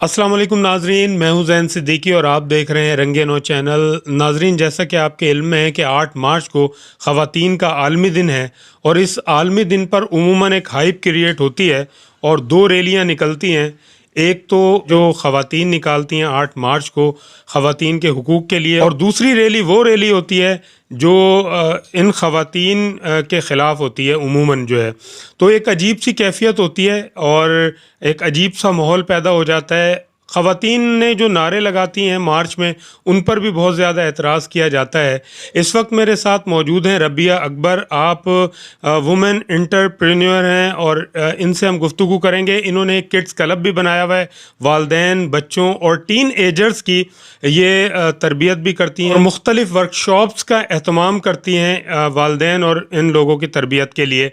السلام علیکم ناظرین، میں ہوں زین صدیقی اور آپ دیکھ رہے ہیں رنگ نو چینل۔ ناظرین، جیسا کہ آپ کے علم میں ہے کہ 8 مارچ کو خواتین کا عالمی دن ہے، اور اس عالمی دن پر عموماً ایک ہائپ کریٹ ہوتی ہے اور 2 ریلیاں نکلتی ہیں۔ ایک تو جو خواتین نکالتی ہیں 8 مارچ کو خواتین کے حقوق کے لیے، اور دوسری ریلی وہ ریلی ہوتی ہے جو ان خواتین کے خلاف ہوتی ہے عموماً جو ہے۔ تو ایک عجیب سی کیفیت ہوتی ہے اور ایک عجیب سا ماحول پیدا ہو جاتا ہے۔ خواتین نے جو نعرے لگاتی ہیں مارچ میں، ان پر بھی بہت زیادہ اعتراض کیا جاتا ہے۔ اس وقت میرے ساتھ موجود ہیں ربیہ اکبر، آپ وومن انٹرپرینیور ہیں، اور ان سے ہم گفتگو کریں گے۔ انہوں نے ایک کڈس کلب بھی بنایا ہوا ہے، والدین، بچوں اور ٹین ایجرز کی یہ تربیت بھی کرتی ہیں، اور مختلف ورکشاپس کا اہتمام کرتی ہیں والدین اور ان لوگوں کی تربیت کے لیے۔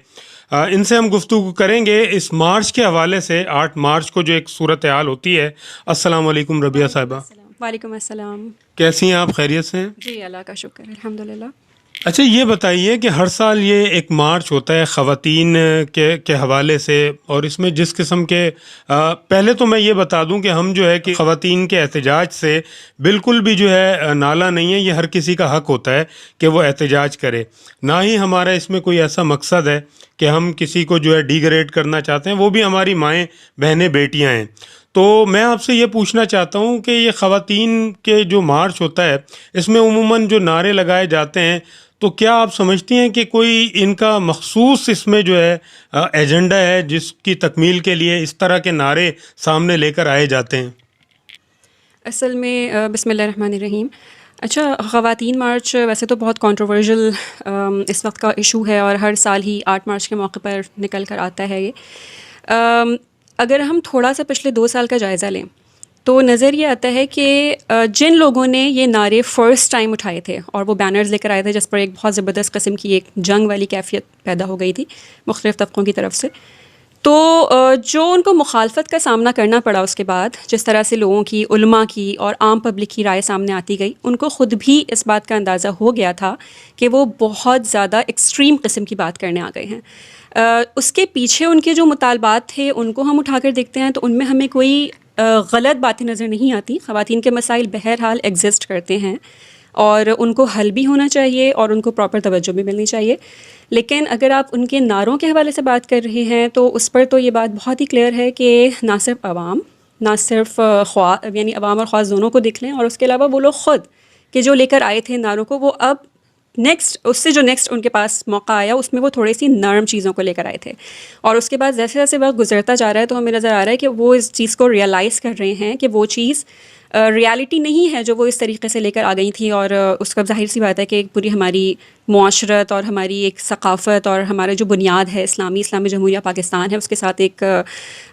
ان سے ہم گفتگو کریں گے اس مارچ کے حوالے سے، 8 مارچ کو جو ایک صورتحال ہوتی ہے۔ السلام علیکم ربیہ صاحبہ، وعلیکم السلام۔ کیسی ہیں آپ؟ خیریت سے ہیں؟ جی اللہ کا شکر ہے، الحمدللہ۔ اچھا، یہ بتائیے کہ ہر سال یہ ایک مارچ ہوتا ہے خواتین کے حوالے سے، اور اس میں جس قسم کے پہلے تو میں یہ بتا دوں کہ ہم جو ہے کہ خواتین کے احتجاج سے بالکل بھی جو ہے نالا نہیں ہے۔ یہ ہر کسی کا حق ہوتا ہے کہ وہ احتجاج کرے، نہ ہی ہمارا اس میں کوئی ایسا مقصد ہے کہ ہم کسی کو جو ہے ڈیگریڈ کرنا چاہتے ہیں۔ وہ بھی ہماری مائیں، بہنیں، بیٹیاں ہیں۔ تو میں آپ سے یہ پوچھنا چاہتا ہوں کہ یہ خواتین کے جو مارچ ہوتا ہے، اس میں عموماً جو نعرے لگائے جاتے ہیں، تو کیا آپ سمجھتی ہیں کہ کوئی ان کا مخصوص اس میں جو ہے ایجنڈا ہے جس کی تکمیل کے لیے اس طرح کے نعرے سامنے لے کر آئے جاتے ہیں؟ اصل میں بسم اللہ الرحمن الرحیم۔ اچھا، خواتین مارچ ویسے تو بہت کنٹروورژل اس وقت کا ایشو ہے، اور ہر سال ہی 8 مارچ کے موقع پر نکل کر آتا ہے یہ۔ اگر ہم تھوڑا سا پچھلے 2 سال کا جائزہ لیں تو نظر یہ آتا ہے کہ جن لوگوں نے یہ نعرے فرسٹ ٹائم اٹھائے تھے اور وہ بینرز لے کر آئے تھے، جس پر ایک بہت زبردست قسم کی ایک جنگ والی کیفیت پیدا ہو گئی تھی مختلف طبقوں کی طرف سے، تو جو ان کو مخالفت کا سامنا کرنا پڑا اس کے بعد، جس طرح سے لوگوں کی، علماء کی اور عام پبلک کی رائے سامنے آتی گئی، ان کو خود بھی اس بات کا اندازہ ہو گیا تھا کہ وہ بہت زیادہ ایکسٹریم قسم کی بات کرنے آ گئے ہیں۔ اس کے پیچھے ان کے جو مطالبات تھے ان کو ہم اٹھا کر دیکھتے ہیں تو ان میں ہمیں کوئی غلط باتیں نظر نہیں آتی۔ خواتین کے مسائل بہرحال ایگزسٹ کرتے ہیں اور ان کو حل بھی ہونا چاہیے اور ان کو پراپر توجہ بھی ملنی چاہیے، لیکن اگر آپ ان کے نعروں کے حوالے سے بات کر رہے ہیں تو اس پر تو یہ بات بہت ہی کلیئر ہے کہ نہ صرف عوام، نہ صرف یعنی عوام اور خواص دونوں کو دیکھ لیں، اور اس کے علاوہ وہ لوگ خود کہ جو لے کر آئے تھے نعروں کو، وہ اب اس سے جو نیکسٹ ان کے پاس موقع آیا اس میں وہ تھوڑی سی نرم چیزوں کو لے کر آئے تھے، اور اس کے بعد جیسے جیسے وقت گزرتا جا رہا ہے تو ہمیں نظر آ رہا ہے کہ وہ اس چیز کو ریئلائز کر رہے ہیں کہ وہ چیز ریالٹی نہیں ہے جو وہ اس طریقے سے لے کر آ گئی تھی، اور اس کا ظاہر سی بات ہے کہ ایک پوری ہماری معاشرت اور ہماری ایک ثقافت اور ہمارا جو بنیاد ہے اسلامی جمہوریہ پاکستان ہے، اس کے ساتھ ایک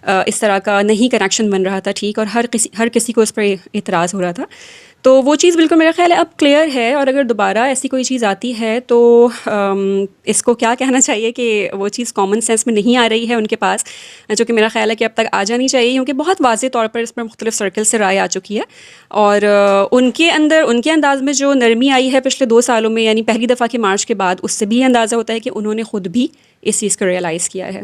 اس طرح کا نہیں کنیکشن بن رہا تھا، ٹھیک، اور ہر کسی کو اس پر اعتراض ہو رہا تھا۔ تو وہ چیز بالکل میرا خیال ہے اب کلیئر ہے، اور اگر دوبارہ ایسی کوئی چیز آتی ہے تو اس کو کیا کہنا چاہیے کہ وہ چیز کامن سینس میں نہیں آ رہی ہے ان کے پاس، جو کہ میرا خیال ہے کہ اب تک آ جانی چاہیے، کیونکہ بہت واضح طور پر اس پر مختلف سرکل سے رائے آ چکی ہے، اور ان کے انداز میں جو نرمی آئی ہے پچھلے 2 سالوں میں، یعنی پہلی دفعہ کے مارچ کے بعد، اس سے بھی اندازہ ہوتا ہے کہ انہوں نے خود بھی اس چیز کو ریئلائز کیا ہے۔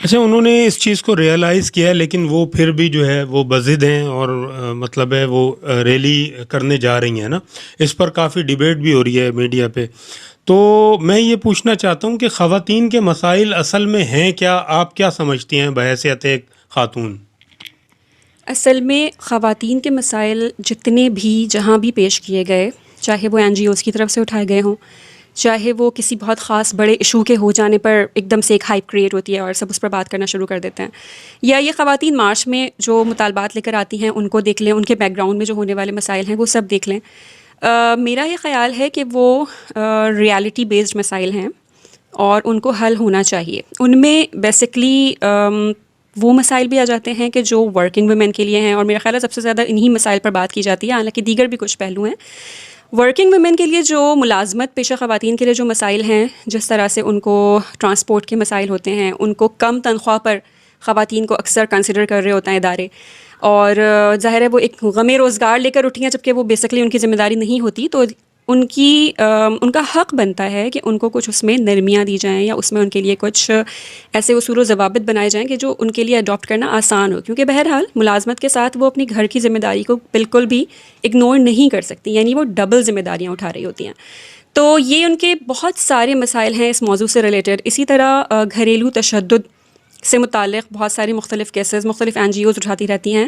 اچھا، انہوں نے اس چیز کو ریئلائز کیا ہے، لیکن وہ پھر بھی جو ہے وہ بضد ہیں، اور مطلب ہے وہ ریلی کرنے جا رہی ہیں نا، اس پر کافی ڈیبیٹ بھی ہو رہی ہے میڈیا پہ۔ تو میں یہ پوچھنا چاہتا ہوں کہ خواتین کے مسائل اصل میں ہیں کیا؟ آپ کیا سمجھتی ہیں بحیثیت ایک خاتون؟ اصل میں خواتین کے مسائل جتنے بھی جہاں بھی پیش کیے گئے، چاہے وہ NGOs کی طرف سے اٹھائے گئے ہوں، چاہے وہ کسی بہت خاص بڑے ایشو کے ہو جانے پر ایک دم سے ایک ہائپ کریٹ ہوتی ہے اور سب اس پر بات کرنا شروع کر دیتے ہیں، یا یہ خواتین مارچ میں جو مطالبات لے کر آتی ہیں ان کو دیکھ لیں، ان کے بیک گراؤنڈ میں جو ہونے والے مسائل ہیں وہ سب دیکھ لیں، میرا یہ خیال ہے کہ وہ ریالٹی بیسڈ مسائل ہیں اور ان کو حل ہونا چاہیے۔ ان میں بیسکلی وہ مسائل بھی آ جاتے ہیں کہ جو ورکنگ ویمن کے لیے ہیں، اور میرا خیال ہے سب سے زیادہ انہی مسائل پر بات کی جاتی ہے، حالانکہ دیگر بھی کچھ پہلو ہیں۔ ورکنگ ویمن کے لیے جو ملازمت پیشہ خواتین کے لیے جو مسائل ہیں، جس طرح سے ان کو ٹرانسپورٹ کے مسائل ہوتے ہیں، ان کو کم تنخواہ پر خواتین کو اکثر کنسیڈر کر رہے ہوتے ہیں ادارے، اور ظاہر ہے وہ ایک غم روزگار لے کر اٹھی ہیں جبکہ وہ بیسکلی ان کی ذمہ داری نہیں ہوتی، تو ان کا حق بنتا ہے کہ ان کو کچھ اس میں نرمیاں دی جائیں یا اس میں ان کے لیے کچھ ایسے اصول و ضوابط بنائے جائیں کہ جو ان کے لیے اڈاپٹ کرنا آسان ہو، کیونکہ بہرحال ملازمت کے ساتھ وہ اپنی گھر کی ذمہ داری کو بالکل بھی اگنور نہیں کر سکتی، یعنی وہ ڈبل ذمہ داریاں اٹھا رہی ہوتی ہیں. تو یہ ان کے بہت سارے مسائل ہیں اس موضوع سے ریلیٹڈ. اسی طرح گھریلو تشدد سے متعلق بہت ساری مختلف کیسز مختلف NGOs اٹھاتی رہتی ہیں.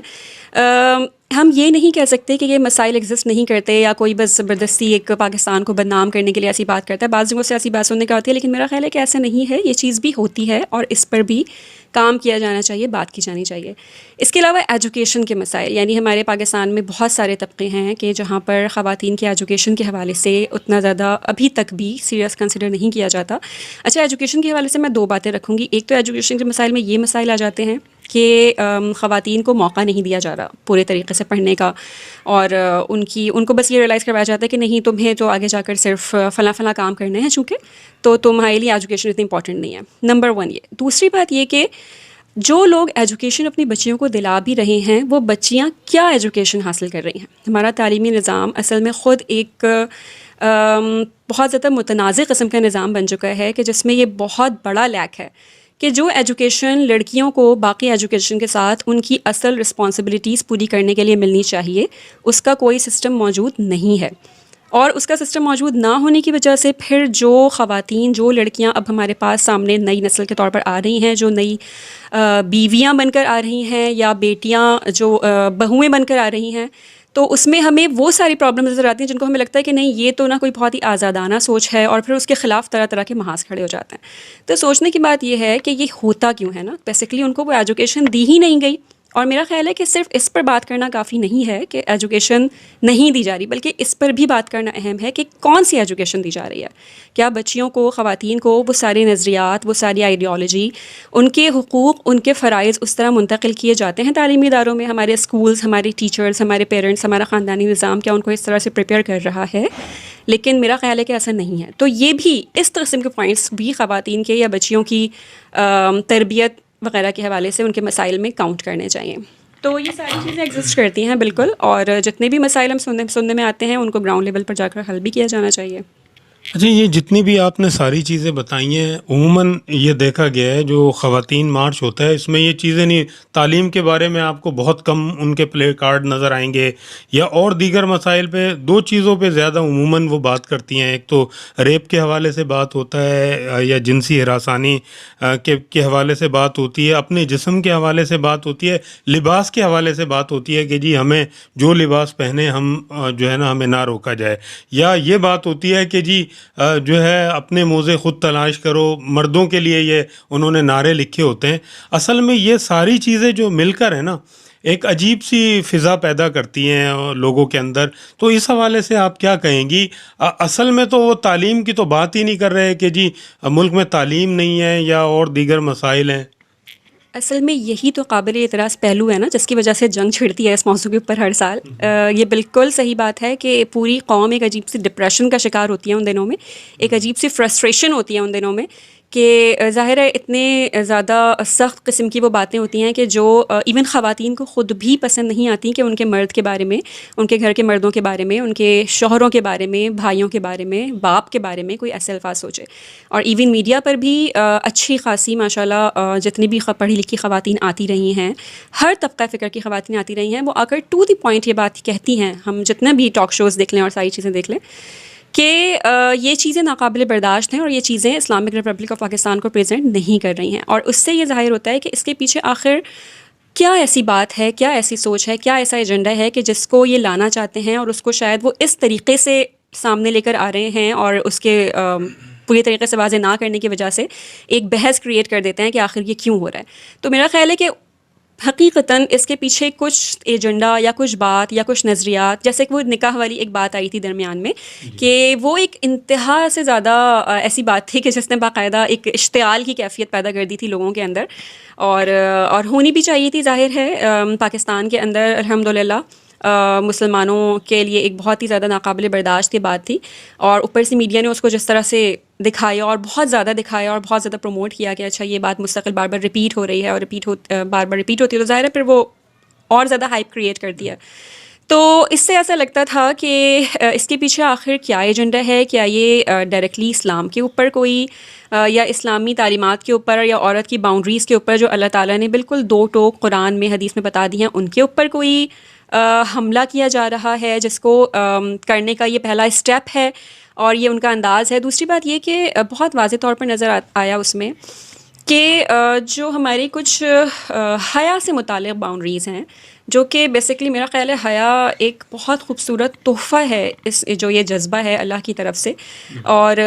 ہم یہ نہیں کہہ سکتے کہ یہ مسائل ایگزسٹ نہیں کرتے یا کوئی بس زبردستی ایک پاکستان کو بدنام کرنے کے لیے ایسی بات کرتا ہے. بعض جگہوں سے ایسی بات سننے کا ہوتی ہے، لیکن میرا خیال ہے کہ ایسا نہیں ہے، یہ چیز بھی ہوتی ہے اور اس پر بھی کام کیا جانا چاہیے، بات کی جانی چاہیے. اس کے علاوہ ایجوکیشن کے مسائل، یعنی ہمارے پاکستان میں بہت سارے طبقے ہیں کہ جہاں پر خواتین کے ایجوکیشن کے حوالے سے اتنا زیادہ ابھی تک بھی سیریس کنسیڈر نہیں کیا جاتا. اچھا، ایجوکیشن کے حوالے سے میں دو باتیں رکھوں گی. ایک تو ایجوکیشن کے مسائل میں یہ مسائل آ جاتے ہیں کہ خواتین کو موقع نہیں دیا جا رہا پورے طریقے سے پڑھنے کا، اور ان کو بس یہ ریئلائز کروایا جاتا ہے کہ نہیں، تمہیں تو آگے جا کر صرف فلاں کام کرنے ہیں چونکہ، تو تمہارے لیے ایجوکیشن اتنی امپورٹنٹ نہیں ہے. نمبر 1 یہ. دوسری بات یہ کہ جو لوگ ایجوکیشن اپنی بچیوں کو دلا بھی رہے ہیں وہ بچیاں کیا ایجوکیشن حاصل کر رہی ہیں. ہمارا تعلیمی نظام اصل میں خود ایک بہت زیادہ متنازع قسم کا نظام بن چکا ہے کہ جس میں یہ بہت بڑا لیک ہے کہ جو ایجوکیشن لڑکیوں کو باقی ایجوکیشن کے ساتھ ان کی اصل رسپانسبلٹیز پوری کرنے کے لیے ملنی چاہیے، اس کا کوئی سسٹم موجود نہیں ہے. اور اس کا سسٹم موجود نہ ہونے کی وجہ سے پھر جو خواتین، جو لڑکیاں اب ہمارے پاس سامنے نئی نسل کے طور پر آ رہی ہیں، جو نئی بیویاں بن کر آ رہی ہیں یا بیٹیاں جو بہویں بن کر آ رہی ہیں، تو اس میں ہمیں وہ ساری پرابلم نظر آتی ہیں جن کو ہمیں لگتا ہے کہ نہیں، یہ تو نہ کوئی بہت ہی آزادانہ سوچ ہے، اور پھر اس کے خلاف طرح طرح کے محاذ کھڑے ہو جاتے ہیں. تو سوچنے کی بات یہ ہے کہ یہ ہوتا کیوں ہے نا. بیسیکلی ان کو وہ ایجوکیشن دی ہی نہیں گئی، اور میرا خیال ہے کہ صرف اس پر بات کرنا کافی نہیں ہے کہ ایجوکیشن نہیں دی جا رہی، بلکہ اس پر بھی بات کرنا اہم ہے کہ کون سی ایجوکیشن دی جا رہی ہے. کیا بچیوں کو، خواتین کو وہ سارے نظریات، وہ ساری آئیڈیالوجی، ان کے حقوق، ان کے فرائض اس طرح منتقل کیے جاتے ہیں تعلیمی اداروں میں؟ ہمارے اسکولز، ہمارے ٹیچرز، ہمارے پیرنٹس، ہمارا خاندانی نظام کیا ان کو اس طرح سے پریپیئر کر رہا ہے؟ لیکن میرا خیال ہے کہ ایسا نہیں ہے. تو یہ بھی، اس قسم کے پوائنٹس بھی خواتین کے یا بچیوں کی تربیت وغیرہ کے حوالے سے ان کے مسائل میں کاؤنٹ کرنے چاہیے. تو یہ ساری چیزیں ایگزسٹ کرتی ہیں بالکل، اور جتنے بھی مسائل ہم سننے میں آتے ہیں ان کو گراؤنڈ لیول پر جا کر حل بھی کیا جانا چاہیے. اچھا، یہ جتنی بھی آپ نے ساری چیزیں بتائی ہیں، عموماً یہ دیکھا گیا ہے جو خواتین مارچ ہوتا ہے اس میں یہ چیزیں نہیں، تعلیم کے بارے میں آپ کو بہت کم ان کے پلے کارڈ نظر آئیں گے، یا اور دیگر مسائل پہ دو چیزوں پہ زیادہ عموماً وہ بات کرتی ہیں. ایک تو ریپ کے حوالے سے بات ہوتا ہے یا جنسی ہراسانی کے حوالے سے بات ہوتی ہے، اپنے جسم کے حوالے سے بات ہوتی ہے، لباس کے حوالے سے بات ہوتی ہے کہ جی ہمیں جو لباس پہنے ہم جو ہے نا ہمیں نہ روکا جائے، یا یہ بات ہوتی ہے کہ جی جو ہے اپنے موزے خود تلاش کرو. مردوں کے لیے یہ انہوں نے نعرے لکھے ہوتے ہیں. اصل میں یہ ساری چیزیں جو مل کر ہیں نا ایک عجیب سی فضا پیدا کرتی ہیں لوگوں کے اندر. تو اس حوالے سے آپ کیا کہیں گی؟ اصل میں تو وہ تعلیم کی تو بات ہی نہیں کر رہے کہ جی ملک میں تعلیم نہیں ہے یا اور دیگر مسائل ہیں. اصل میں یہی تو قابل اعتراض پہلو ہے نا جس کی وجہ سے جنگ چھڑتی ہے اس موضوع کے اوپر ہر سال. یہ بالکل صحیح بات ہے کہ پوری قوم ایک عجیب سی ڈپریشن کا شکار ہوتی ہے ان دنوں میں، ایک عجیب سی فرسٹریشن ہوتی ہے ان دنوں میں کہ ظاہر ہے اتنے زیادہ سخت قسم کی وہ باتیں ہوتی ہیں کہ جو ایون خواتین کو خود بھی پسند نہیں آتی کہ ان کے مرد کے بارے میں، ان کے گھر کے مردوں کے بارے میں، ان کے شوہروں کے بارے میں، بھائیوں کے بارے میں، باپ کے بارے میں کوئی ایسے الفاظ سوچے. اور ایون میڈیا پر بھی اچھی خاصی ماشاءاللہ جتنی بھی پڑھی لکھی خواتین آتی رہی ہیں، ہر طبقہ فکر کی خواتین آتی رہی ہیں، وہ آ کر ٹو دی پوائنٹ یہ بات کہتی ہیں. ہم جتنے بھی ٹاک شوز دیکھ لیں اور ساری چیزیں دیکھ لیں کہ یہ چیزیں ناقابل برداشت ہیں اور یہ چیزیں اسلامک ریپبلک آف پاکستان کو پریزنٹ نہیں کر رہی ہیں. اور اس سے یہ ظاہر ہوتا ہے کہ اس کے پیچھے آخر کیا ایسی بات ہے، کیا ایسی سوچ ہے، کیا ایسا ایجنڈا ہے کہ جس کو یہ لانا چاہتے ہیں اور اس کو شاید وہ اس طریقے سے سامنے لے کر آ رہے ہیں اور اس کے پوری طریقے سے واضح نہ کرنے کی وجہ سے ایک بحث کریٹ کر دیتے ہیں کہ آخر یہ کیوں ہو رہا ہے. تو میرا خیال ہے کہ حقیقتاً اس کے پیچھے کچھ ایجنڈا یا کچھ بات یا کچھ نظریات، جیسے کہ وہ نکاح والی ایک بات آئی تھی درمیان میں کہ وہ ایک انتہا سے زیادہ ایسی بات تھی کہ جس نے باقاعدہ ایک اشتعال کی کیفیت پیدا کر دی تھی لوگوں کے اندر، اور ہونی بھی چاہیے تھی. ظاہر ہے پاکستان کے اندر الحمدللہ مسلمانوں کے لیے ایک بہت ہی زیادہ ناقابل برداشت کی بات تھی، اور اوپر سے میڈیا نے اس کو جس طرح سے دکھایا اور بہت زیادہ دکھایا اور بہت زیادہ پروموٹ کیا کہ اچھا یہ بات مستقل بار بار ریپیٹ ہو رہی ہے اور بار بار ریپیٹ ہوتی ہے، تو ظاہر ہے پھر وہ اور زیادہ ہائپ کریٹ کرتی ہے. تو اس سے ایسا لگتا تھا کہ اس کے پیچھے آخر کیا ایجنڈا ہے، کیا یہ ڈائریکٹلی اسلام کے اوپر کوئی یا اسلامی تعلیمات کے اوپر یا عورت کی باؤنڈریز کے اوپر جو اللہ تعالیٰ نے بالکل دو ٹوک قرآن میں حدیث میں بتا دی ہیں ان کے اوپر کوئی حملہ کیا جا رہا ہے، جس کو کرنے کا یہ پہلا اسٹیپ ہے اور یہ ان کا انداز ہے. دوسری بات یہ کہ بہت واضح طور پر نظر آیا اس میں کہ جو ہماری کچھ حیا سے متعلق باؤنڈریز ہیں، جو کہ بیسکلی میرا خیال ہے حیا ایک بہت خوبصورت تحفہ ہے، اس جو یہ جذبہ ہے اللہ کی طرف سے، اور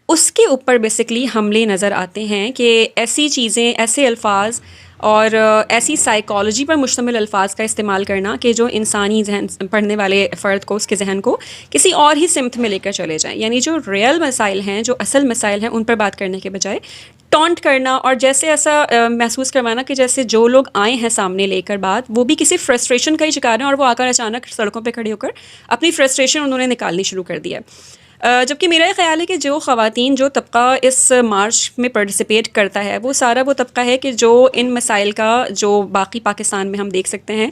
اس کے اوپر بیسکلی حملے نظر آتے ہیں کہ ایسی چیزیں، ایسے الفاظ اور ایسی سائیکالوجی پر مشتمل الفاظ کا استعمال کرنا کہ جو انسانی ذہن پڑھنے والے فرد کو، اس کے ذہن کو کسی اور ہی سمت میں لے کر چلے جائیں. یعنی جو ریئل مسائل ہیں، جو اصل مسائل ہیں، ان پر بات کرنے کے بجائے ٹونٹ کرنا اور جیسے ایسا محسوس کروانا کہ جیسے جو لوگ آئے ہیں سامنے لے کر بات، وہ بھی کسی فرسٹریشن کا ہی شکار ہیں اور وہ آ کر اچانک سڑکوں پہ کھڑے ہو کر اپنی فرسٹریشن انہوں نے نکالنی شروع کر دیا. جبکہ میرا یہ خیال ہے کہ جو خواتین، جو طبقہ اس مارچ میں پارٹیسپیٹ کرتا ہے، وہ سارا وہ طبقہ ہے کہ جو ان مسائل کا، جو باقی پاکستان میں ہم دیکھ سکتے ہیں،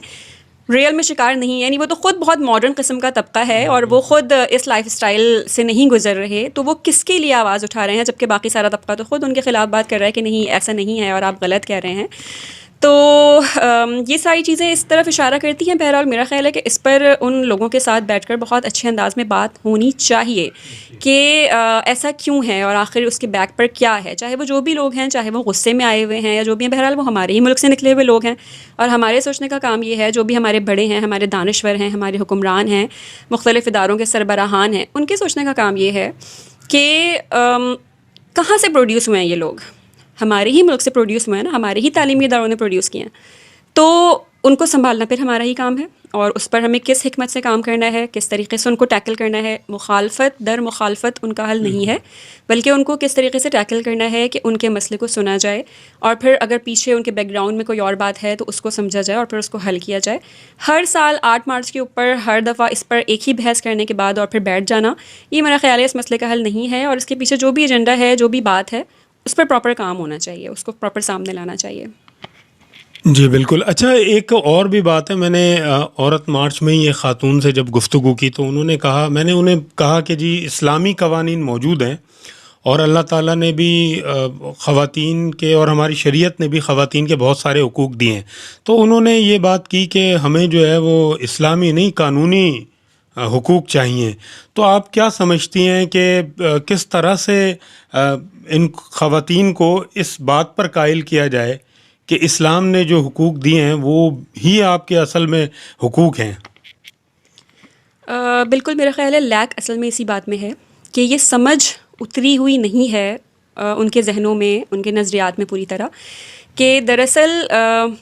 ریئل میں شکار نہیں ہے. یعنی وہ تو خود بہت ماڈرن قسم کا طبقہ ہے اور وہ خود اس لائف اسٹائل سے نہیں گزر رہے، تو وہ کس کے لیے آواز اٹھا رہے ہیں، جبکہ باقی سارا طبقہ تو خود ان کے خلاف بات کر رہا ہے کہ نہیں ایسا نہیں ہے اور آپ غلط کہہ رہے ہیں. تو یہ ساری چیزیں اس طرف اشارہ کرتی ہیں. بہرحال میرا خیال ہے کہ اس پر ان لوگوں کے ساتھ بیٹھ کر بہت اچھے انداز میں بات ہونی چاہیے کہ ایسا کیوں ہے اور آخر اس کے بیک پر کیا ہے. چاہے وہ جو بھی لوگ ہیں، چاہے وہ غصے میں آئے ہوئے ہیں یا جو بھی ہیں، بہرحال وہ ہمارے ہی ملک سے نکلے ہوئے لوگ ہیں اور ہمارے سوچنے کا کام یہ ہے، جو بھی ہمارے بڑے ہیں، ہمارے دانشور ہیں، ہمارے حکمران ہیں، مختلف اداروں کے سربراہان ہیں، ان کے سوچنے کا کام یہ ہے کہ کہاں سے پروڈیوس ہوئے ہیں یہ لوگ. ہمارے ہی ملک سے پروڈیوس ہوئے ہیں نا، ہمارے ہی تعلیمی اداروں نے پروڈیوس کیے ہیں، تو ان کو سنبھالنا پھر ہمارا ہی کام ہے اور اس پر ہمیں کس حکمت سے کام کرنا ہے، کس طریقے سے ان کو ٹیکل کرنا ہے. مخالفت در مخالفت ان کا حل نہیں ہے، بلکہ ان کو کس طریقے سے ٹیکل کرنا ہے کہ ان کے مسئلے کو سنا جائے اور پھر اگر پیچھے ان کے بیک گراؤنڈ میں کوئی اور بات ہے تو اس کو سمجھا جائے اور پھر اس کو حل کیا جائے. ہر سال 8 مارچ کے اوپر ہر دفعہ اس پر ایک ہی بحث کرنے کے بعد اور پھر بیٹھ جانا، یہ میرا خیال ہے اس مسئلے کا حل نہیں ہے. اور اس کے پیچھے جو بھی ایجنڈا ہے، جو بھی بات ہے، اس پر پراپر کام ہونا چاہیے، اس کو پراپر سامنے لانا چاہیے. جی بالکل. اچھا، ایک اور بھی بات ہے، میں نے عورت مارچ میں ہی ایک خاتون سے جب گفتگو کی تو انہوں نے کہا، میں نے انہیں کہا کہ جی اسلامی قوانین موجود ہیں اور اللہ تعالیٰ نے بھی خواتین کے اور ہماری شریعت نے بھی خواتین کے بہت سارے حقوق دیے ہیں. تو انہوں نے یہ بات کی کہ ہمیں جو ہے وہ اسلامی نہیں قانونی حقوق چاہیے. تو آپ کیا سمجھتی ہیں کہ کس طرح سے ان خواتین کو اس بات پر قائل کیا جائے کہ اسلام نے جو حقوق دیے ہیں وہ ہی آپ کے اصل میں حقوق ہیں؟ بالکل میرا خیال ہے لیک اصل میں اسی بات میں ہے کہ یہ سمجھ اتری ہوئی نہیں ہے ان کے ذہنوں میں، ان کے نظریات میں پوری طرح، کہ دراصل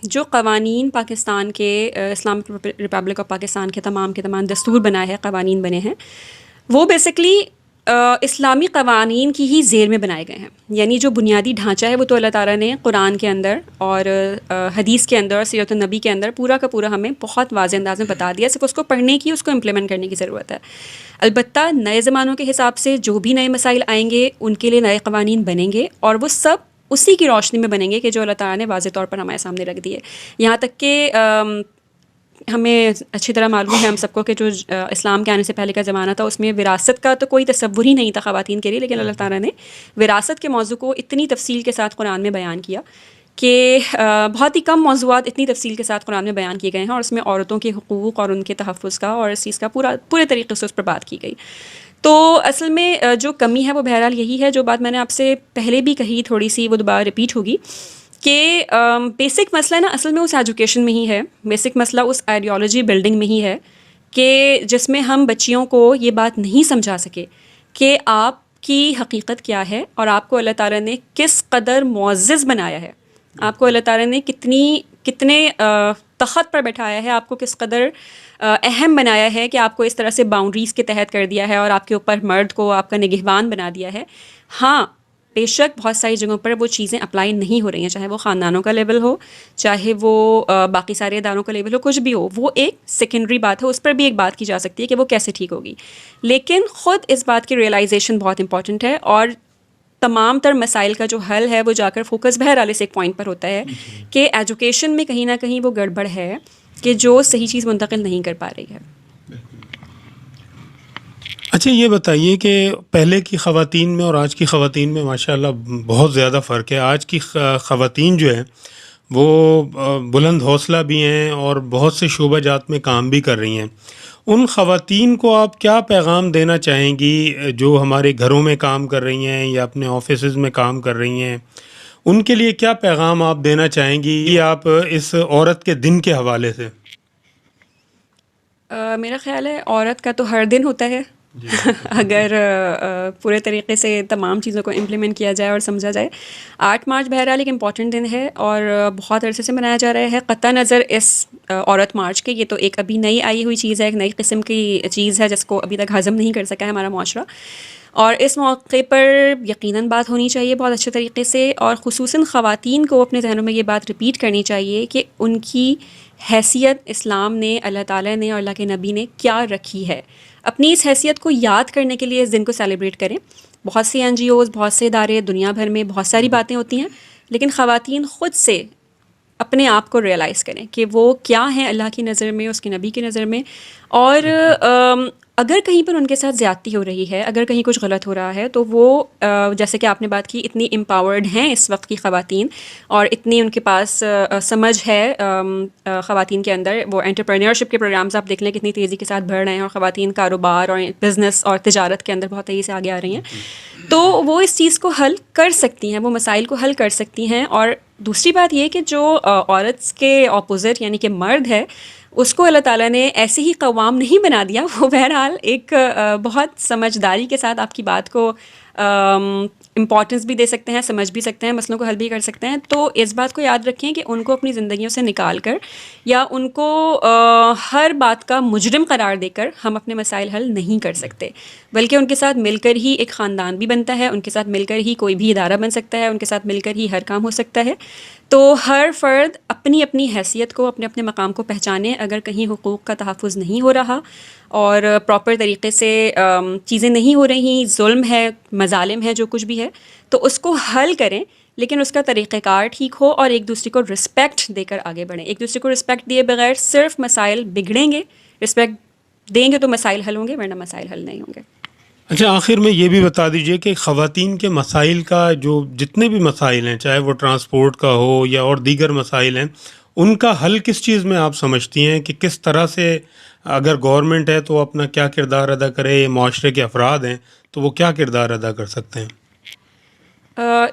جو قوانین پاکستان کے، اسلامک ریپبلک آف پاکستان کے تمام دستور بنائے ہیں، قوانین بنے ہیں، وہ بیسکلی اسلامی قوانین کی ہی زیر میں بنائے گئے ہیں. یعنی جو بنیادی ڈھانچہ ہے وہ تو اللہ تعالیٰ نے قرآن کے اندر اور حدیث کے اندر اور سیرت النبی کے اندر پورا کا پورا ہمیں بہت واضح انداز میں بتا دیا. صرف اس کو پڑھنے کی، اس کو امپلیمنٹ کرنے کی ضرورت ہے. البتہ نئے زمانوں کے حساب سے جو بھی نئے مسائل آئیں گے ان کے لیے نئے قوانین بنیں گے اور وہ سب اسی کی روشنی میں بنیں گے کہ جو اللہ تعالیٰ نے واضح طور پر ہمارے سامنے رکھ دیے. یہاں تک کہ ہمیں اچھی طرح معلوم ہے ہم سب کو کہ جو اسلام کے آنے سے پہلے کا زمانہ تھا اس میں وراثت کا تو کوئی تصور ہی نہیں تھا خواتین کے لیے، لیکن اللہ تعالیٰ نے وراثت کے موضوع کو اتنی تفصیل کے ساتھ قرآن میں بیان کیا کہ بہت ہی کم موضوعات اتنی تفصیل کے ساتھ قرآن میں بیان کیے گئے ہیں اور اس میں عورتوں کے حقوق اور ان کے تحفظ کا اور اس چیز کا پورے طریقے سے اس پر بات کی گئی. تو اصل میں جو کمی ہے وہ بہرحال یہی ہے، جو بات میں نے آپ سے پہلے بھی کہی، تھوڑی سی وہ دوبارہ ریپیٹ ہوگی، کہ بیسک مسئلہ نا اصل میں اس ایجوکیشن میں ہی ہے، بیسک مسئلہ اس آئیڈیالوجی بلڈنگ میں ہی ہے کہ جس میں ہم بچیوں کو یہ بات نہیں سمجھا سکے کہ آپ کی حقیقت کیا ہے اور آپ کو اللہ تعالیٰ نے کس قدر معزز بنایا ہے، آپ کو اللہ تعالیٰ نے کتنے تخت پر بیٹھایا ہے، آپ کو کس قدر اہم بنایا ہے کہ آپ کو اس طرح سے باؤنڈریز کے تحت کر دیا ہے اور آپ کے اوپر مرد کو آپ کا نگہبان بنا دیا ہے. ہاں بے شک بہت ساری جگہوں پر وہ چیزیں اپلائی نہیں ہو رہی ہیں، چاہے وہ خاندانوں کا لیول ہو، چاہے وہ باقی سارے اداروں کا لیول ہو، کچھ بھی ہو، وہ ایک سیکنڈری بات ہے، اس پر بھی ایک بات کی جا سکتی ہے کہ وہ کیسے ٹھیک ہوگی. لیکن خود اس بات کی ریئلائزیشن بہت امپورٹنٹ ہے اور تمام تر مسائل کا جو حل ہے وہ جا کر فوکس بہرحال اس ایک پوائنٹ پر ہوتا ہے کہ ایجوکیشن میں کہیں نہ کہیں وہ گڑبڑ ہے کہ جو صحیح چیز منتقل نہیں کر پا رہی ہے. اچھا یہ بتائیے کہ پہلے کی خواتین میں اور آج کی خواتین میں ماشاءاللہ بہت زیادہ فرق ہے. آج کی خواتین جو ہیں وہ بلند حوصلہ بھی ہیں اور بہت سے شعبہ جات میں کام بھی کر رہی ہیں. ان خواتین کو آپ کیا پیغام دینا چاہیں گی جو ہمارے گھروں میں کام کر رہی ہیں یا اپنے آفیسز میں کام کر رہی ہیں؟ ان کے لیے کیا پیغام آپ دینا چاہیں گی آپ اس عورت کے دن کے حوالے سے؟ میرا خیال ہے عورت کا تو ہر دن ہوتا ہے اگر پورے طریقے سے تمام چیزوں کو امپلیمنٹ کیا جائے اور سمجھا جائے. 8 مارچ بہرحال ایک امپورٹنٹ دن ہے اور بہت عرصے سے منایا جا رہا ہے. قطع نظر اس عورت مارچ کے، یہ تو ایک ابھی نئی آئی ہوئی چیز ہے، ایک نئی قسم کی چیز ہے جس کو ابھی تک ہضم نہیں کر سکا ہے ہمارا معاشرہ. اور اس موقع پر یقیناً بات ہونی چاہیے بہت اچھے طریقے سے، اور خصوصاً خواتین کو اپنے ذہنوں میں یہ بات ریپیٹ کرنی چاہیے کہ ان کی حیثیت اسلام نے، اللہ تعالیٰ نے اور اللہ کے نبی نے کیا رکھی ہے. اپنی اس حیثیت کو یاد کرنے کے لیے اس دن کو سیلیبریٹ کریں. بہت سی NGOs، بہت سے ادارے دنیا بھر میں بہت ساری باتیں ہوتی ہیں، لیکن خواتین خود سے اپنے آپ کو ریئلائز کریں کہ وہ کیا ہیں اللہ کی نظر میں، اس کے نبی کی نظر میں. اور اگر کہیں پر ان کے ساتھ زیادتی ہو رہی ہے، اگر کہیں کچھ غلط ہو رہا ہے، تو وہ جیسے کہ آپ نے بات کی، اتنی امپاورڈ ہیں اس وقت کی خواتین اور اتنی ان کے پاس سمجھ ہے خواتین کے اندر. وہ انٹرپرینیورشپ کے پروگرامز آپ دیکھ لیں کتنی تیزی کے ساتھ بڑھ رہے ہیں، اور خواتین کاروبار اور بزنس اور تجارت کے اندر بہت تیزی سے آگے آ رہی ہیں. تو وہ اس چیز کو حل کر سکتی ہیں، وہ مسائل کو حل کر سکتی ہیں. اور دوسری بات یہ کہ جو عورت کے اپوزٹ یعنی کہ مرد ہے، اس کو اللہ تعالیٰ نے ایسے ہی قوام نہیں بنا دیا. وہ بہرحال ایک بہت سمجھداری کے ساتھ آپ کی بات کو امپورٹنس بھی دے سکتے ہیں، سمجھ بھی سکتے ہیں، مسئلوں کو حل بھی کر سکتے ہیں. تو اس بات کو یاد رکھیں کہ ان کو اپنی زندگیوں سے نکال کر یا ان کو ہر بات کا مجرم قرار دے کر ہم اپنے مسائل حل نہیں کر سکتے، بلکہ ان کے ساتھ مل کر ہی ایک خاندان بھی بنتا ہے، ان کے ساتھ مل کر ہی کوئی بھی ادارہ بن سکتا ہے، ان کے ساتھ مل کر ہی ہر کام ہو سکتا ہے. تو ہر فرد اپنی اپنی حیثیت کو، اپنے اپنے مقام کو پہچانے. اگر کہیں حقوق کا تحفظ نہیں ہو رہا اور پراپر طریقے سے چیزیں نہیں ہو رہی، ظلم ہے، مظالم ہے، جو کچھ بھی ہے، تو اس کو حل کریں، لیکن اس کا طریقہ کار ٹھیک ہو اور ایک دوسرے کو رسپیکٹ دے کر آگے بڑھیں. ایک دوسرے کو رسپیکٹ دیے بغیر صرف مسائل بگڑیں گے. رسپیکٹ دیں گے تو مسائل حل ہوں گے، ورنہ مسائل حل نہیں ہوں گے. اچھا آخر میں یہ بھی بتا دیجئے کہ خواتین کے مسائل کا جو جتنے بھی مسائل ہیں، چاہے وہ ٹرانسپورٹ کا ہو یا اور دیگر مسائل ہیں، ان کا حل کس چیز میں آپ سمجھتی ہیں کہ کس طرح سے اگر گورنمنٹ ہے تو اپنا کیا کردار ادا کرے، معاشرے کے افراد ہیں تو وہ کیا کردار ادا کر سکتے ہیں؟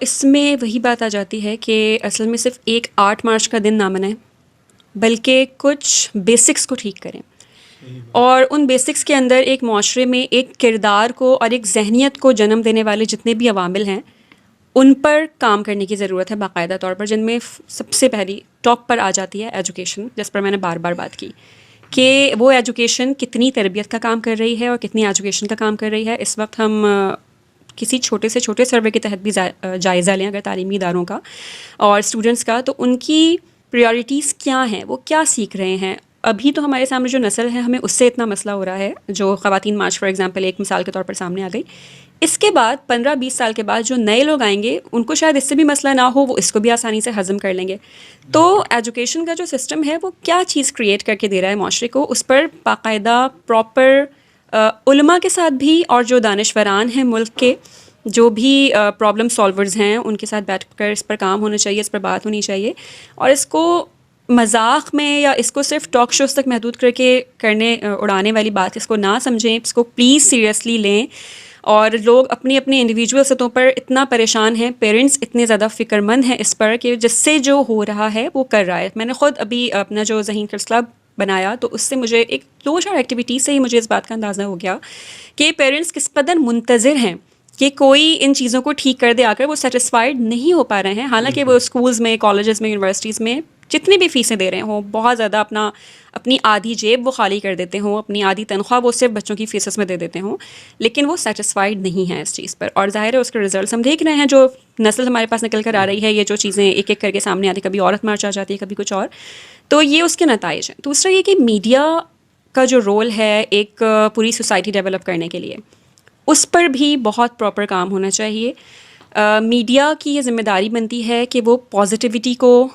اس میں وہی بات آ جاتی ہے کہ اصل میں صرف ایک 8 مارچ کا دن نہ منائیں، بلکہ کچھ بیسکس کو ٹھیک کریں. اور ان بیسکس کے اندر ایک معاشرے میں ایک کردار کو اور ایک ذہنیت کو جنم دینے والے جتنے بھی عوامل ہیں، ان پر کام کرنے کی ضرورت ہے باقاعدہ طور پر، جن میں سب سے پہلی ٹاپ پر آ جاتی ہے ایجوکیشن، جس پر میں نے بار بار بات کی کہ وہ ایجوکیشن کتنی تربیت کا کام کر رہی ہے اور کتنی ایجوکیشن کا کام کر رہی ہے. اس وقت ہم کسی چھوٹے سے چھوٹے سروے کے تحت بھی جائزہ لیں اگر تعلیمی اداروں کا اور اسٹوڈنٹس کا، تو ان کی پریورٹیز کیا ہیں، وہ کیا سیکھ رہے ہیں. ابھی تو ہمارے سامنے جو نسل ہے، ہمیں اس سے اتنا مسئلہ ہو رہا ہے. جو خواتین مارچ فار ایگزامپل ایک مثال کے طور پر سامنے آ گئی. اس کے بعد 15-20 سال کے بعد جو نئے لوگ آئیں گے، ان کو شاید اس سے بھی مسئلہ نہ ہو، وہ اس کو بھی آسانی سے ہضم کر لیں گے. تو ایجوکیشن کا جو سسٹم ہے وہ کیا چیز کریٹ کر کے دے رہا ہے معاشرے کو، اس پر باقاعدہ پراپر علماء کے ساتھ بھی اور جو دانشوران ہیں ملک کے، جو بھی پرابلم سالورز ہیں، ان کے ساتھ بیٹھ کر اس پر کام ہونا چاہیے، اس پر بات ہونی چاہیے. اور اس کو مذاق میں یا اس کو صرف ٹاک شوز تک محدود کر کے اڑانے والی بات اس کو نہ سمجھیں، اس کو پلیز سیریسلی لیں. اور لوگ اپنی اپنی انڈیویجول سطحوں پر اتنا پریشان ہیں، پیرنٹس اتنے زیادہ فکر مند ہیں اس پر کہ جس سے جو ہو رہا ہے وہ کر رہا ہے. میں نے خود ابھی اپنا جو ذہین کرس کلب بنایا، تو اس سے مجھے ایک 2-4 ایکٹیویٹیز سے ہی مجھے اس بات کا اندازہ ہو گیا کہ پیرنٹس کس قدر منتظر ہیں کہ کوئی ان چیزوں کو ٹھیک کر دے آ کر. وہ سیٹسفائیڈ نہیں ہو پا رہے ہیں، حالانکہ وہ اسکولز میں، کالجز میں، یونیورسٹیز میں جتنی بھی فیسیں دے رہے ہوں، بہت زیادہ اپنی آدھی جیب وہ خالی کر دیتے ہوں، اپنی آدھی تنخواہ وہ صرف بچوں کی فیسز میں دے دیتے ہوں، لیکن وہ سیٹسفائیڈ نہیں ہیں اس چیز پر. اور ظاہر ہے اس کے ریزلٹس ہم دیکھ رہے ہیں، جو نسل ہمارے پاس نکل کر آ رہی ہے، یہ جو چیزیں ایک ایک کر کے سامنے آتی، کبھی عورت مارچ آ جاتی ہے، کبھی کچھ اور، تو یہ اس کے نتائج ہیں. دوسرا یہ کہ میڈیا کا جو رول ہے ایک پوری سوسائٹی ڈیولپ کرنے کے لیے، اس پر بھی بہت پراپر کام ہونا چاہیے. میڈیا کی یہ ذمہ داری بنتی ہے کہ وہ پازیٹیوٹی کو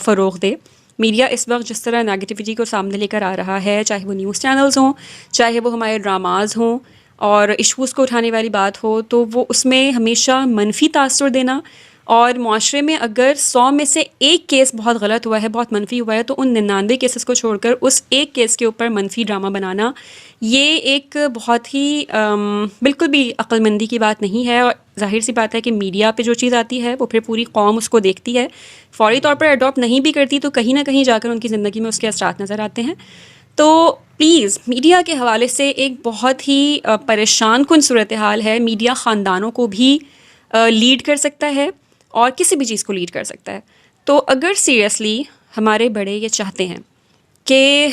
فروغ دے، میڈیا اس وقت جس طرح نیگیٹیوٹی کو سامنے لے کر آ رہا ہے، چاہے وہ نیوز چینلز ہوں، چاہے وہ ہمارے ڈراماز ہوں اور ایشوز کو اٹھانے والی بات ہو، تو وہ اس میں ہمیشہ منفی تاثر دینا، اور معاشرے میں اگر 100 میں سے ایک کیس بہت غلط ہوا ہے، بہت منفی ہوا ہے، تو ان 99 کیسز کو چھوڑ کر اس ایک کیس کے اوپر منفی ڈرامہ بنانا، یہ ایک بہت ہی بالکل بھی عقل مندی کی بات نہیں ہے. اور ظاہر سی بات ہے کہ میڈیا پہ جو چیز آتی ہے وہ پھر پوری قوم اس کو دیکھتی ہے، فوری طور پر اڈاپٹ نہیں بھی کرتی، تو کہیں نہ کہیں جا کر ان کی زندگی میں اس کے اثرات نظر آتے ہیں. تو پلیز میڈیا کے حوالے سے ایک بہت ہی پریشان کن صورتحال ہے. میڈیا خاندانوں کو بھی لیڈ کر سکتا ہے اور کسی بھی چیز کو لیڈ کر سکتا ہے. تو اگر سیریسلی ہمارے بڑے یہ چاہتے ہیں کہ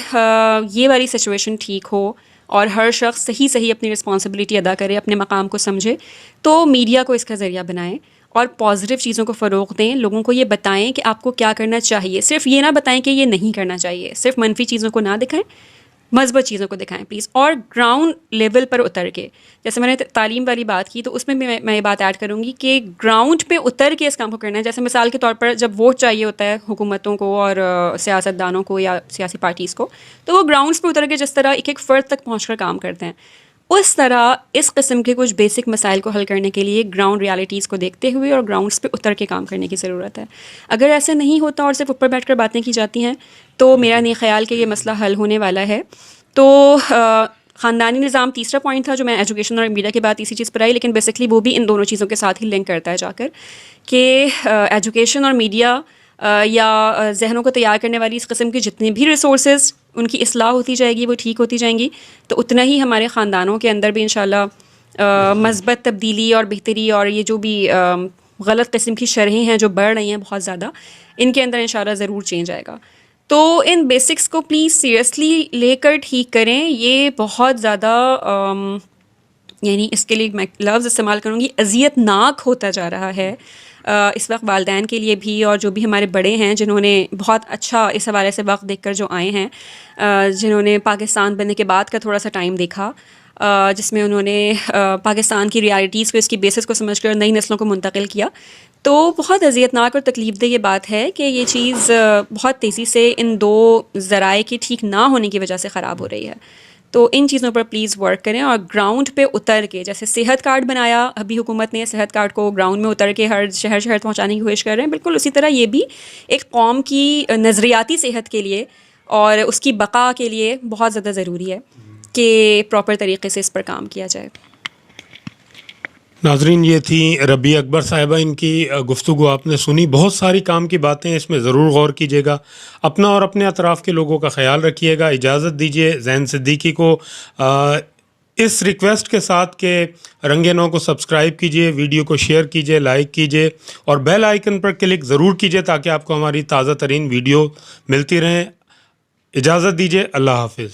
یہ والی سچویشن ٹھیک ہو اور ہر شخص صحیح اپنی رسپانسبلٹی ادا کرے، اپنے مقام کو سمجھے، تو میڈیا کو اس کا ذریعہ بنائیں اور پازیٹیو چیزوں کو فروغ دیں. لوگوں کو یہ بتائیں کہ آپ کو کیا کرنا چاہیے، صرف یہ نہ بتائیں کہ یہ نہیں کرنا چاہیے، صرف منفی چیزوں کو نہ دکھائیں، مثبت چیزوں کو دکھائیں پلیز. اور گراؤنڈ لیول پر اتر کے، جیسے میں نے تعلیم والی بات کی، تو اس میں بھی میں یہ بات ایڈ کروں گی کہ گراؤنڈ پہ اتر کے اس کام کو کرنا ہے. جیسے مثال کے طور پر جب ووٹ چاہیے ہوتا ہے حکومتوں کو اور سیاستدانوں کو یا سیاسی پارٹیز کو، تو وہ گراؤنڈس پہ اتر کے جس طرح ایک فرد تک پہنچ کر کام کرتے ہیں، اس طرح اس قسم کے کچھ بیسک مسائل کو حل کرنے کے لیے گراؤنڈ ریالٹیز کو دیکھتے ہوئے اور گراؤنڈس پہ اتر کے کام کرنے کی ضرورت ہے. اگر ایسا نہیں ہوتا اور صرف اوپر بیٹھ کر باتیں کی جاتی ہیں، تو میرا نہیں خیال کہ یہ مسئلہ حل ہونے والا ہے. تو خاندانی نظام تیسرا پوائنٹ تھا جو میں ایجوکیشن اور میڈیا کے بعد تیسری چیز پر آئی، لیکن بیسکلی وہ بھی ان دونوں چیزوں کے ساتھ ہی لنک کرتا ہے جا کر، کہ ایجوکیشن اور میڈیا یا ذہنوں کو تیار کرنے والی اس قسم کی جتنے بھی ریسورسز ان کی اصلاح ہوتی جائے گی، وہ ٹھیک ہوتی جائیں گی، تو اتنا ہی ہمارے خاندانوں کے اندر بھی انشاءاللہ مثبت تبدیلی اور بہتری، اور یہ جو بھی غلط قسم کی شرحیں ہیں جو بڑھ رہی ہیں بہت زیادہ، ان کے اندر انشاءاللہ ضرور چینج آئے گا. تو ان بیسکس کو پلیز سیریسلی لے کر ٹھیک کریں. یہ بہت زیادہ یعنی اس کے لیے میں لفظ استعمال کروں گی، اذیت ناک ہوتا جا رہا ہے اس وقت والدین کے لیے بھی، اور جو بھی ہمارے بڑے ہیں جنہوں نے بہت اچھا اس حوالے سے وقت دیکھ کر جو آئے ہیں، جنہوں نے پاکستان بننے کے بعد کا تھوڑا سا ٹائم دیکھا، جس میں انہوں نے پاکستان کی ریالٹیز کو، اس کی بیسس کو سمجھ کر نئی نسلوں کو منتقل کیا. تو بہت اذیت ناک اور تکلیف دہ یہ بات ہے کہ یہ چیز بہت تیزی سے ان دو ذرائع کے ٹھیک نہ ہونے کی وجہ سے خراب ہو رہی ہے. تو ان چیزوں پر پلیز ورک کریں اور گراؤنڈ پہ اتر کے، جیسے صحت کارڈ بنایا ابھی حکومت نے، صحت کارڈ کو گراؤنڈ میں اتر کے ہر شہر پہنچانے کی کوشش کر رہے ہیں، بالکل اسی طرح یہ بھی ایک قوم کی نظریاتی صحت کے لیے اور اس کی بقا کے لیے بہت زیادہ ضروری ہے کہ پراپر طریقے سے اس پر کام کیا جائے. ناظرین، یہ تھی ربیہ اکبر صاحبہ، ان کی گفتگو آپ نے سنی. بہت ساری کام کی باتیں، اس میں ضرور غور کیجیے گا. اپنا اور اپنے اطراف کے لوگوں کا خیال رکھیے گا. اجازت دیجیے زین صدیقی کو اس ریکویسٹ کے ساتھ کہ رنگ نو کو سبسکرائب کیجیے، ویڈیو کو شیئر کیجیے، لائک کیجیے اور بیل آئیکن پر کلک ضرور کیجیے تاکہ آپ کو ہماری تازہ ترین ویڈیو ملتی رہیں. اجازت دیجیے. اللہ حافظ.